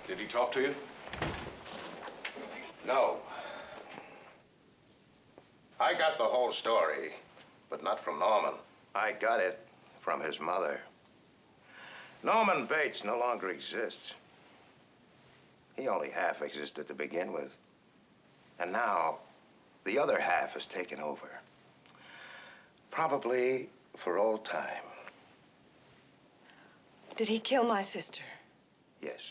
Did he talk to you? No. I got the whole story, but not from Norman. I got it from his mother. Norman Bates no longer exists. He only half existed to begin with. And now, the other half has taken over. Probably for all time. Did he kill my sister? Yes.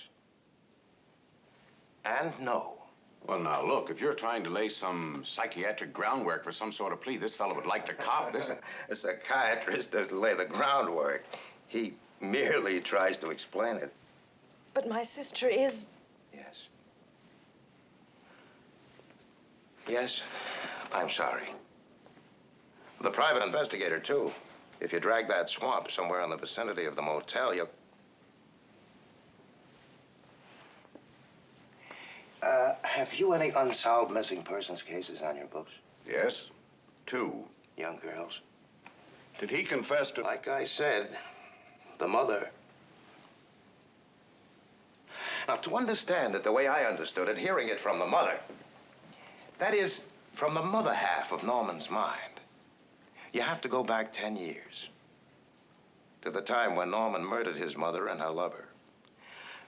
And no. Well, now, look, if you're trying to lay some psychiatric groundwork for some sort of plea, this fellow would like to cop this. A psychiatrist doesn't lay the groundwork. He merely tries to explain it. But my sister is... Yes. Yes, I'm sorry. The private investigator, too. If you drag that swamp somewhere in the vicinity of the motel, you'll... Have you any unsolved missing persons cases on your books? Yes, 2. Young girls? Did he confess to... Like I said, the mother. Now, to understand it the way I understood it, hearing it from the mother, that is, from the mother half of Norman's mind, you have to go back 10 years to the time when Norman murdered his mother and her lover.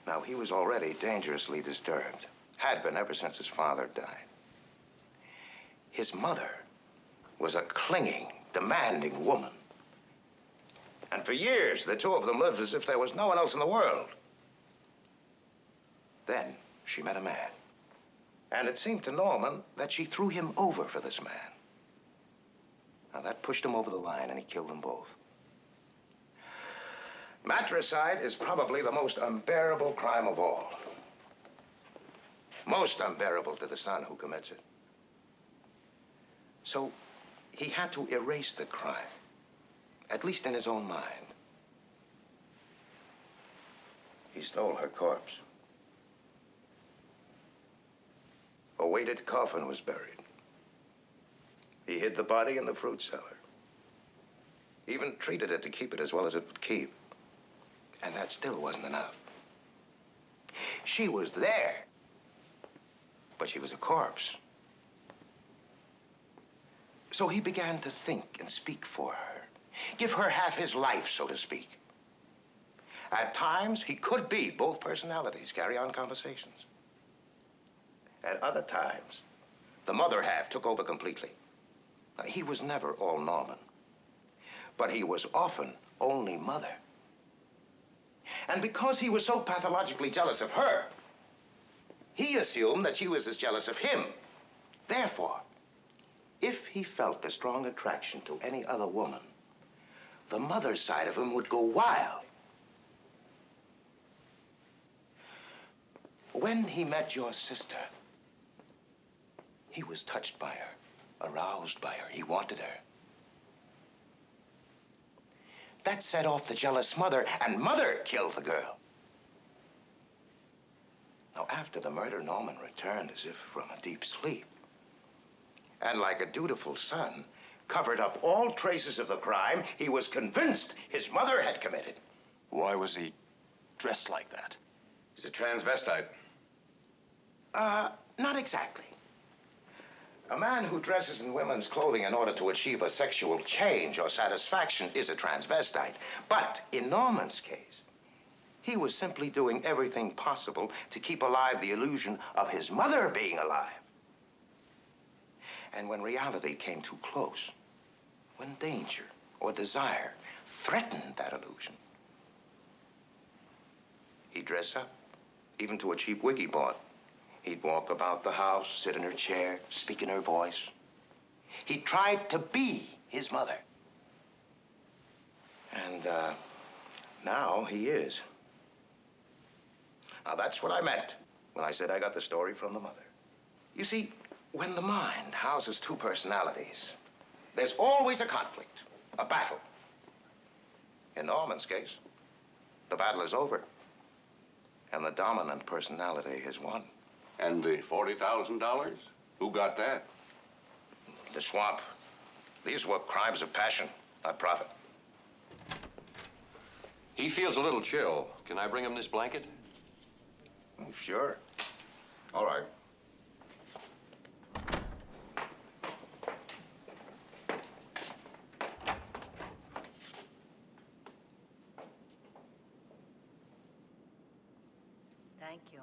Now, he was already dangerously disturbed. Had been ever since his father died. His mother was a clinging, demanding woman. And for years, the two of them lived as if there was no one else in the world. Then she met a man. And it seemed to Norman that she threw him over for this man. Now, that pushed him over the line, and he killed them both. Matricide is probably the most unbearable crime of all. Most unbearable to the son who commits it. So he had to erase the crime, at least in his own mind. He stole her corpse. A weighted coffin was buried. He hid the body in the fruit cellar. Even treated it to keep it as well as it would keep. And that still wasn't enough. She was there. But she was a corpse. So he began to think and speak for her. Give her half his life, so to speak. At times, he could be both personalities, carry on conversations. At other times, the mother half took over completely. Now, he was never all Norman. But he was often only mother. And because he was so pathologically jealous of her, he assumed that she was as jealous of him. Therefore, if he felt a strong attraction to any other woman, the mother's side of him would go wild. When he met your sister, he was touched by her, aroused by her. He wanted her. That set off the jealous mother, and mother killed the girl. Now, after the murder, Norman returned as if from a deep sleep. And like a dutiful son, covered up all traces of the crime he was convinced his mother had committed. Why was he dressed like that? He's a transvestite. Not exactly. A man who dresses in women's clothing in order to achieve a sexual change or satisfaction is a transvestite. But in Norman's case, he was simply doing everything possible to keep alive the illusion of his mother being alive. And when reality came too close, when danger or desire threatened that illusion, he'd dress up, even to a cheap wig he bought. He'd walk about the house, sit in her chair, speak in her voice. He tried to be his mother. And now he is. Now, that's what I meant when I said I got the story from the mother. You see, when the mind houses two personalities, there's always a conflict, a battle. In Norman's case, the battle is over, and the dominant personality has won. And the $40,000? Who got that? The swamp. These were crimes of passion, not profit. He feels a little chill. Can I bring him this blanket? Sure. All right. Thank you.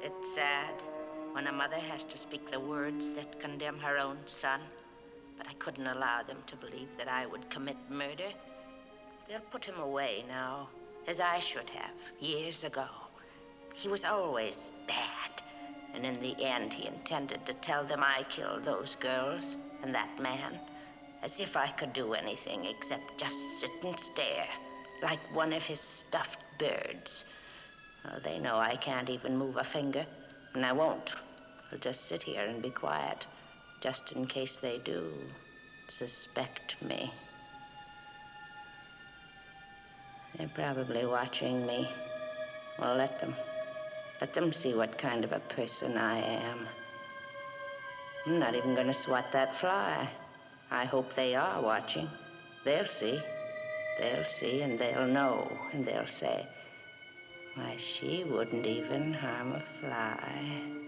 It's sad when a mother has to speak the words that condemn her own son, but I couldn't allow them to believe that I would commit murder. They'll put him away now, as I should have, years ago. He was always bad, and in the end he intended to tell them I killed those girls and that man, as if I could do anything except just sit and stare, like one of his stuffed birds. Well, they know I can't even move a finger, and I won't. I'll just sit here and be quiet, just in case they do suspect me. They're probably watching me. Well, let them. Let them see what kind of a person I am. I'm not even going to swat that fly. I hope they are watching. They'll see. They'll see, and they'll know, and they'll say, why, she wouldn't even harm a fly.